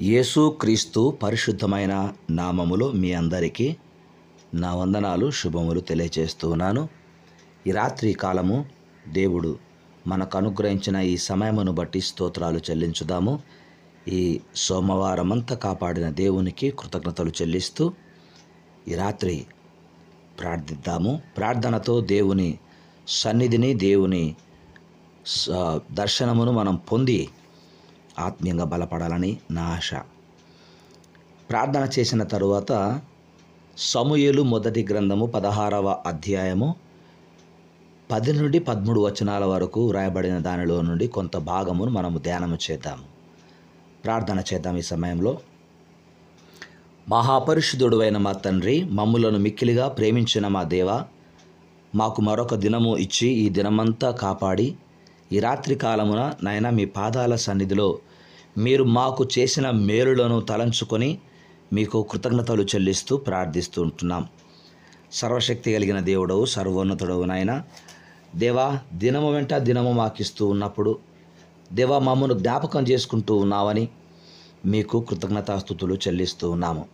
యేసుక్రీస్తు పరిశుద్ధమైన నామములో మీ అందరికీ నా వందనాలు శుభములు తెలియజేస్తూ ఉన్నాను. ఈ రాత్రి కాలము దేవుడు మనకు అనుగ్రహించిన ఈ సమయమును బట్టి స్తోత్రాలు చెల్లించుదాము. ఈ సోమవారమంతా కాపాడిన దేవునికి కృతజ్ఞతలు చెల్లిస్తూ ఈ రాత్రి ప్రార్థిద్దాము. ప్రార్థనతో దేవుని సన్నిధిని, దేవుని దర్శనమును మనం పొంది ఆత్మీయంగా బలపడాలని నా ఆశ. ప్రార్థన చేసిన తరువాత సమూయేలు మొదటి గ్రంథము 16వ అధ్యాయము 10 నుండి 13 వచనాల వరకు వ్రాయబడిన దానిలో నుండి కొంత భాగమును మనము ధ్యానము చేద్దాము. ప్రార్థన చేద్దాం. ఈ సమయంలో మహాపరిశుద్ధుడు అయిన మా తండ్రి, మమ్ములను మిక్కిలిగా ప్రేమించిన మా దేవా, మాకు మరొక దినము ఇచ్చి ఈ దినమంతా కాపాడి ఈ రాత్రి కాలమున నాయన మీ పాదాల సన్నిధిలో మీరు మాకు చేసిన మేలులను తలంచుకొని మీకు కృతజ్ఞతలు చెల్లిస్తూ ప్రార్థిస్తూ ఉంటున్నాం. సర్వశక్తి కలిగిన దేవుడవు, సర్వోన్నతుడవు నాయన దేవా, దినము వెంట దినము మాకిస్తూ ఉన్నప్పుడు దేవా మమ్మను జ్ఞాపకం చేసుకుంటూ ఉన్నావని మీకు కృతజ్ఞతాస్తుతులు చెల్లిస్తూ ఉన్నాము.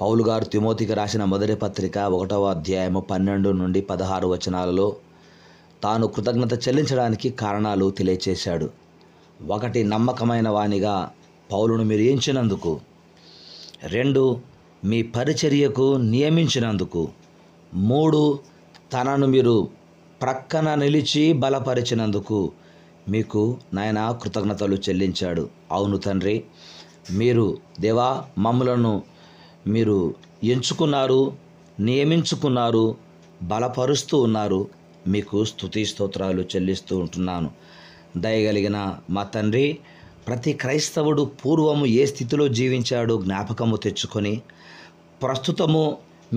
పౌలు గారు తిమోతికి రాసిన మొదటి పత్రిక 1వ అధ్యాయము 12 నుండి 16 వచనాలలో తాను కృతజ్ఞత చెల్లించడానికి కారణాలు తెలియచేశాడు. 1 నమ్మకమైన వానిగా పౌలును మీరు ఎంచినందుకు, 2 మీ పరిచర్యకు నియమించినందుకు, 3 తనను మీరు ప్రక్కన నిలిచి బలపరిచినందుకు మీకు నాయన కృతజ్ఞతలు చెల్లించాడు. అవును తండ్రి, మీరు దేవా మమ్ములను మీరు ఎంచుకున్నారు, నియమించుకున్నారు, బలపరుస్తూ ఉన్నారు. మీకు స్తుతి స్తోత్రాలు చెల్లిస్తూ ఉంటున్నాను. దయగలిగిన మా తండ్రి, ప్రతి క్రైస్తవుడు పూర్వము ఏ స్థితిలో జీవించాడో జ్ఞాపకము తెచ్చుకొని ప్రస్తుతము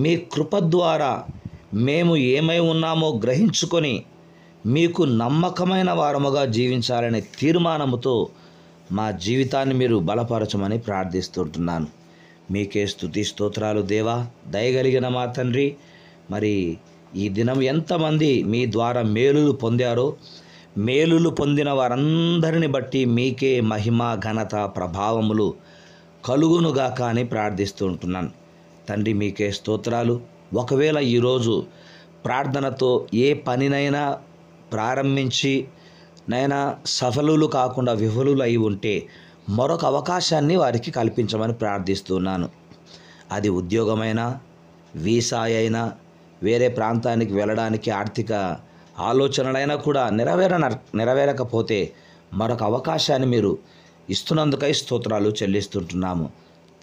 మీ కృప ద్వారా మేము ఏమై ఉన్నామో గ్రహించుకొని మీకు నమ్మకమైన వారముగా జీవించాలనే తీర్మానముతో మా జీవితాన్ని మీరు బలపరచమని ప్రార్థిస్తుంటున్నాను. మీకే స్తుతి స్తోత్రాలు దేవా. దయగలిగిన మా తండ్రి, మరి ఈ దినం ఎంతమంది మీ ద్వారా మేలులు పొందారో, మేలులు పొందిన వారందరిని బట్టి మీకే మహిమ, ఘనత, ప్రభావములు కలుగునుగాక అని ప్రార్థిస్తూ ఉంటున్నాను. తండ్రి మీకే స్తోత్రాలు. ఒకవేళ ఈరోజు ప్రార్థనతో ఏ పనినైనా ప్రారంభించి నైనా సఫలులు కాకుండా విఫలులు అయి ఉంటే మరొక అవకాశాన్ని వారికి కల్పించమని ప్రార్థిస్తున్నాను. అది ఉద్యోగమైనా, వీసా అయినా, వేరే ప్రాంతానికి వెళ్ళడానికి ఆర్థిక ఆలోచనలైనా కూడా నెరవేరకపోతే మరొక అవకాశాన్ని మీరు ఇస్తున్నందుకై స్తోత్రాలు చెల్లిస్తుంటున్నాము.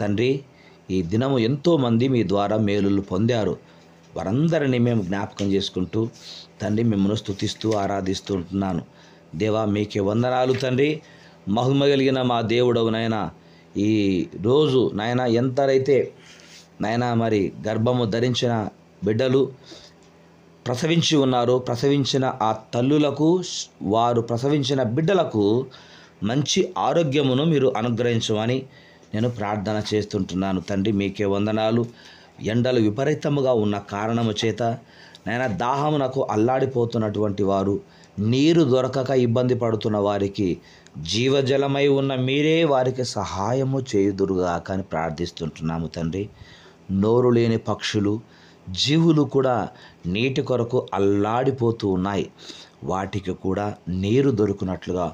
తండ్రి, ఈ దినము ఎంతోమంది మీ ద్వారా మేలులు పొందారు. వారందరినీ మేము జ్ఞాపకం చేసుకుంటూ తండ్రి మిమ్మల్ని స్తుతిస్తూ ఆరాధిస్తూ ఉంటున్నాను. దేవా మీకే వందనాలు తండ్రి. మహిమ కలిగిన మా దేవుడవు నాయన, ఈ రోజు నాయన ఎంతరైతే నాయన మరి గర్భము ధరించిన బిడ్డలు ప్రసవించి ఉన్నారో, ప్రసవించిన ఆ తల్లులకు, వారు ప్రసవించిన బిడ్డలకు మంచి ఆరోగ్యమును మీరు అనుగ్రహించమని నేను ప్రార్థన చేస్తుంటున్నాను. తండ్రి మీకే వందనాలు. ఎండలు విపరీతముగా ఉన్న కారణము చేత నాయన దాహమునకు అల్లాడిపోతున్నటువంటి వారు, నీరు దొరకక ఇబ్బంది పడుతున్న వారికి జీవజలమై ఉన్న మీరే వారికి సహాయము చేయుదురుగాక అని ప్రార్థిస్తుంటున్నాము తండ్రి. నోరు లేని పక్షులు, జీవులు కూడా నీటి కొరకు అల్లాడిపోతూ ఉన్నాయి. వాటికి కూడా నీరు దొరుకునట్లుగా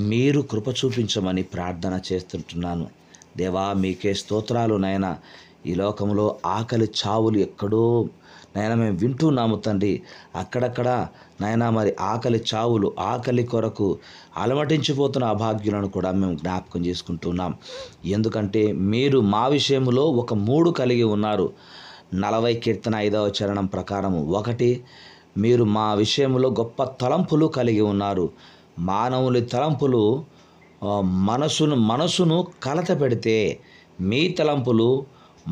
మీరు కృప చూపించమని ప్రార్థన చేస్తుంటున్నాను. దేవా మీకే స్తోత్రాలు నాయన. ఈ లోకంలో ఆకలి చావులు ఎక్కడో నాయన మేము వింటున్నాము తండ్రి. అక్కడక్కడ నాయన మరి ఆకలి చావులు, ఆకలి కొరకు అలమటించిపోతున్న అభాగ్యులను కూడా మేము జ్ఞాపకం చేసుకుంటున్నాం. ఎందుకంటే మీరు మా విషయంలో ఒక 3 కలిగి ఉన్నారు. 40 కీర్తన 5వ చరణం ప్రకారము 1, మీరు మా విషయంలో గొప్ప తలంపులు కలిగి ఉన్నారు. మానవుని తలంపులు మనసును కలత పెడితే మీ తలంపులు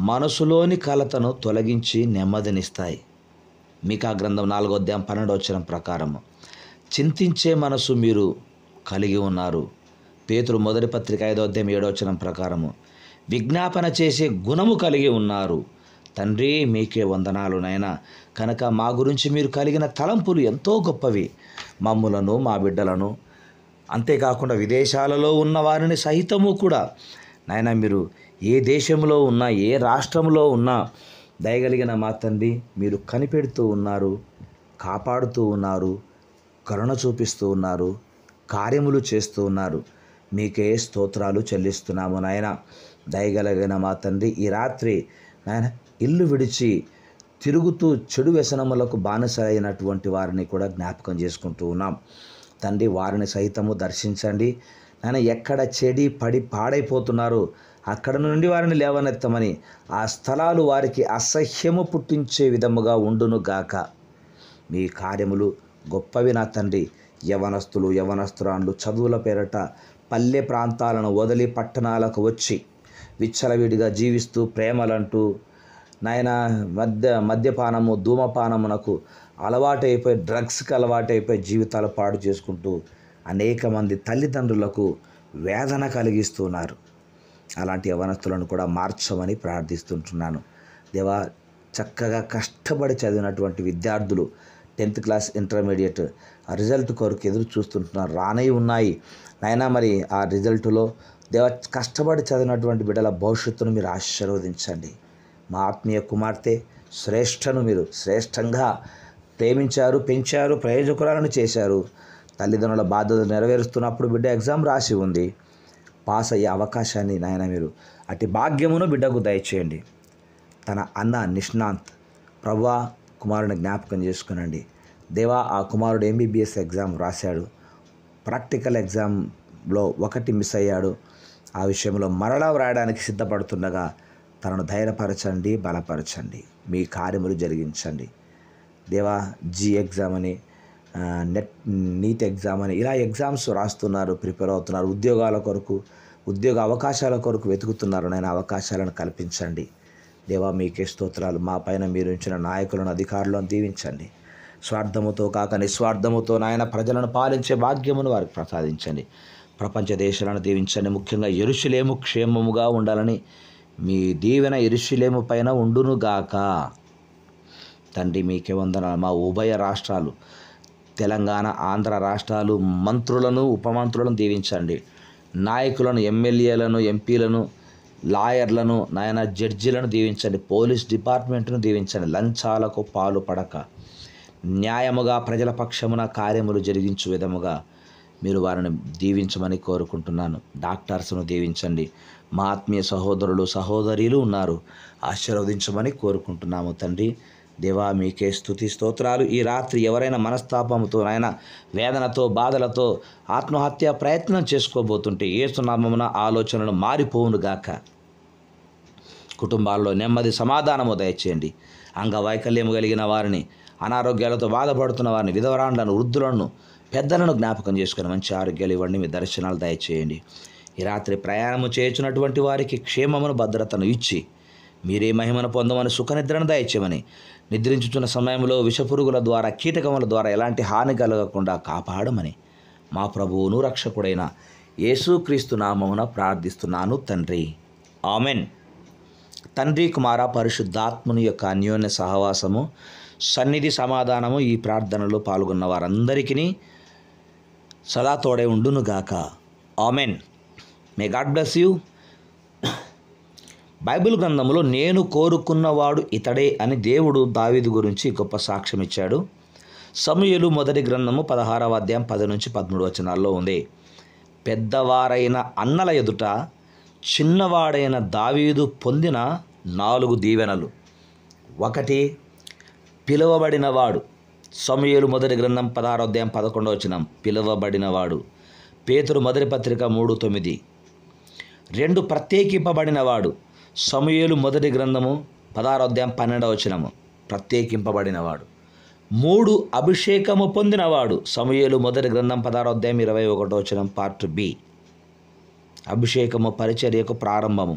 మనసులోని కలతను తొలగించి నెమ్మదినిస్తాయి. మీకా గ్రంథం 4వ అధ్యాయం 12వ వచనం ప్రకారము చింతించే మనసు మీరు కలిగి ఉన్నారు. పేతురు మొదటి పత్రిక 5వ అధ్యాయం 7వ వచనం ప్రకారము విజ్ఞాపన చేసే గుణము కలిగి ఉన్నారు. తండ్రి మీకే వందనాలు నాయనా. కనుక మా గురించి మీరు కలిగిన తలంపులు ఎంతో గొప్పవి. మమ్ములను, మా బిడ్డలను, అంతేకాకుండా విదేశాలలో ఉన్న వారిని సహితము కూడా నాయన మీరు ఏ దేశంలో ఉన్నా, ఏ రాష్ట్రంలో ఉన్నా దయగలిగిన మా తండ్రి మీరు కనిపెడుతూ ఉన్నారు, కాపాడుతూ ఉన్నారు, కరుణ చూపిస్తూ ఉన్నారు, కార్యములు చేస్తూ ఉన్నారు. మీకే స్తోత్రాలు చెల్లిస్తున్నాము నాయన. దయగలిగిన మా తండ్రి ఈ రాత్రి నాయన ఇల్లు విడిచి తిరుగుతూ చెడు వ్యసనములకు బానిస అయినటువంటి వారిని కూడా జ్ఞాపకం చేసుకుంటూ ఉన్నాం తండ్రి. వారిని సైతము దర్శించండి నాయన. ఎక్కడ చెడి పడి పాడైపోతున్నారో అక్కడ నుండి వారిని లేవనెత్తమని, ఆ స్థలాలు వారికి అసహ్యము పుట్టించే విధముగా ఉండును గాక. మీ కార్యములు గొప్పవి నా తండ్రి. యవనస్తులు యవనస్తురాండ్లు చదువుల పేరట పల్లె ప్రాంతాలను వదిలి పట్టణాలకు వచ్చి విచ్చలవిడిగా జీవిస్తూ ప్రేమలంటూ నాయన మద్యపానము ధూమపానమునకు అలవాటైపోయి, డ్రగ్స్కి అలవాటైపోయి జీవితాలు పాడు చేసుకుంటూ అనేక మంది తల్లిదండ్రులకు వేదన కలిగిస్తున్నారు. అలాంటి యవనస్తులను కూడా మార్చమని ప్రార్థిస్తుంటున్నాను దేవా. చక్కగా కష్టపడి చదివినటువంటి విద్యార్థులు 10th క్లాస్ ఇంటర్మీడియట్ రిజల్ట్ కొరకు ఎదురు చూస్తుంటున్నారు, రానే ఉన్నాయి నాయన. మరి ఆ రిజల్టులో దేవ కష్టపడి చదివినటువంటి బిడ్డల భవిష్యత్తును మీరు ఆశీర్వదించండి. మా ఆత్మీయ కుమార్తె శ్రేష్టను మీరు శ్రేష్టంగా ప్రేమించారు, పెంచారు, ప్రయోజకురాలను చేశారు. తల్లిదండ్రుల బాధ్యతలు నెరవేరుస్తున్నప్పుడు బిడ్డ ఎగ్జామ్ రాసి ఉంది, పాస్ అయ్యే అవకాశాన్ని నాయన మీరు అట్టి భాగ్యమును బిడ్డకు దయచేయండి. తన అన్న నిష్ణాంత్ ప్రభువా కుమారుని జ్ఞాపకం చేసుకునండి దేవా. ఆ కుమారుడు MBBS ఎగ్జామ్ రాశాడు, ప్రాక్టికల్ ఎగ్జామ్లో ఒకటి మిస్ అయ్యాడు. ఆ విషయంలో మరలా వ్రాయడానికి సిద్ధపడుతుండగా తనను ధైర్యపరచండి, బలపరచండి, మీ కార్యములు జరిగించండి దేవా. జీ ఎగ్జామ్ అని, నీట్ ఎగ్జామ్ అని ఇలా ఎగ్జామ్స్ రాస్తున్నారు, ప్రిపేర్ అవుతున్నారు. ఉద్యోగాల కొరకు, ఉద్యోగ అవకాశాల కొరకు వెతుకుతున్నారు. నేను అవకాశాలను కల్పించండి దేవా. మీకే స్తోత్రాలు. మా పైన మీరు ఉంచిన నాయకులను, అధికారులను దీవించండి. స్వార్థముతో కాక నిస్వార్థముతో నాయన ప్రజలను పాలించే భాగ్యమును వారికి ప్రసాదించండి. ప్రపంచ దేశాలను దీవించండి. ముఖ్యంగా యెరూషలేము క్షేమముగా ఉండాలని మీ దీవెన యెరూషలేము పైన ఉండునుగాక తండ్రి. మీకే వందనాలు. మా ఉభయ రాష్ట్రాలు తెలంగాణ, ఆంధ్ర రాష్ట్రాలు మంత్రులను, ఉపమంత్రులను దీవించండి. నాయకులను, ఎమ్మెల్యేలను, ఎంపీలను, లాయర్లను నాయన జడ్జిలను దీవించండి. పోలీస్ డిపార్ట్మెంట్ను దీవించండి. లంచాలకు పాలు పడక న్యాయముగా ప్రజల పక్షమున కార్యములు జరిగించు విధముగా మీరు వారిని దీవించమని కోరుకుంటున్నాను. డాక్టర్స్ను దీవించండి. మా ఆత్మీయ సహోదరులు సహోదరీలు ఉన్నారు, ఆశీర్వదించమని కోరుకుంటున్నాము తండ్రి. దేవా మీకే స్తుతి స్తోత్రాలు. ఈ రాత్రి ఎవరైనా మనస్తాపంతో నాయన వేదనతో బాధలతో ఆత్మహత్య ప్రయత్నం చేసుకోబోతుంటే యేసు నామమున ఆలోచనలు మారిపోవునుగాక. కుటుంబాల్లో నెమ్మది సమాధానము దయచేయండి. అంగవైకల్యము కలిగిన వారిని, అనారోగ్యాలతో బాధపడుతున్న వారిని, విధవరాండ్లను, వృద్ధులను, పెద్దలను జ్ఞాపకం చేసుకుని మంచి ఆరోగ్యాలు ఇవ్వండి. మీ దర్శనాలు దయచేయండి. ఈ రాత్రి ప్రయాణము చేయుచున్నటువంటి వారికి క్షేమమును, భద్రతను ఇచ్చి మీరే మహిమను పొందమని, సుఖనిద్రను దయచేయమని, నిద్రించుచున్న సమయంలో విషపురుగుల ద్వారా, కీటకముల ద్వారా ఎలాంటి హాని కలగకుండా కాపాడమని మా ప్రభువును రక్షకుడైన యేసుక్రీస్తు నామమున ప్రార్థిస్తున్నాను తండ్రి. ఆమెన్. తండ్రి, కుమార, పరిశుద్ధాత్ముని యొక్క అన్యోన్య సహవాసము, సన్నిధి, సమాధానము ఈ ప్రార్థనలో పాల్గొన్న వారందరికీ సదా తోడే ఉండునుగాక. Amen. May God bless you. Bible గ్రంథంలో నేను కోరుకున్నవాడు ఇతడే అని దేవుడు దావీదు గురించి గొప్ప సాక్ష్యం ఇచ్చాడు. సమూయేలు మొదటి గ్రంథము 16వ అధ్యాయం 10 నుంచి 13 వచనాల్లో ఉంది. పెద్దవారైన అన్నల ఎదుట చిన్నవాడైన దావీదు పొందిన 4 దీవెనలు. 1, పిలువబడినవాడు. సమూయేలు మొదటి గ్రంథం 16వ అధ్యాయం 11వ వచనం, పిలువబడినవాడు. పేతురు మొదటి పత్రిక 3:9. 2, ప్రత్యేకింపబడినవాడు. సమూయేలు మొదటి గ్రంథము 16వ అధ్యాయం 12వ వచనము, ప్రత్యేకింపబడినవాడు. 3, అభిషేకము పొందినవాడు. సమూయేలు మొదటి గ్రంథం 16వ అధ్యాయం 21వ వచనం, పార్ట్ బి. అభిషేకము పరిచర్యకు ప్రారంభము.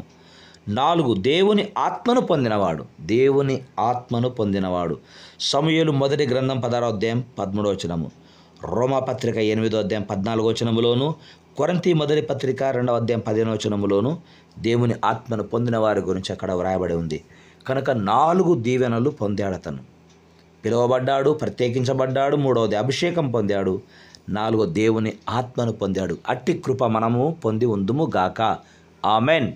4, దేవుని ఆత్మను పొందినవాడు. దేవుని ఆత్మను పొందినవాడు. సమూయేలు మొదటి గ్రంథం 16వ అధ్యాయం 13వ వచనము, రోమాపత్రిక 8వ అధ్యాయం 14వ వచనములోను, కొరింథీ మొదటి పత్రిక 2వ అధ్యాయం 15వ వచనములోను దేవుని ఆత్మను పొందిన వారి గురించి అక్కడ వ్రాయబడి ఉంది. కనుక 4 దీవెనలు పొందాడు అతను. పిలువబడ్డాడు, ప్రత్యేకించబడ్డాడు. 3వది అభిషేకం పొందాడు. 4 దేవుని ఆత్మను పొందాడు. అట్టి కృప మనము పొంది ఉందుము గాక. ఆమెన్.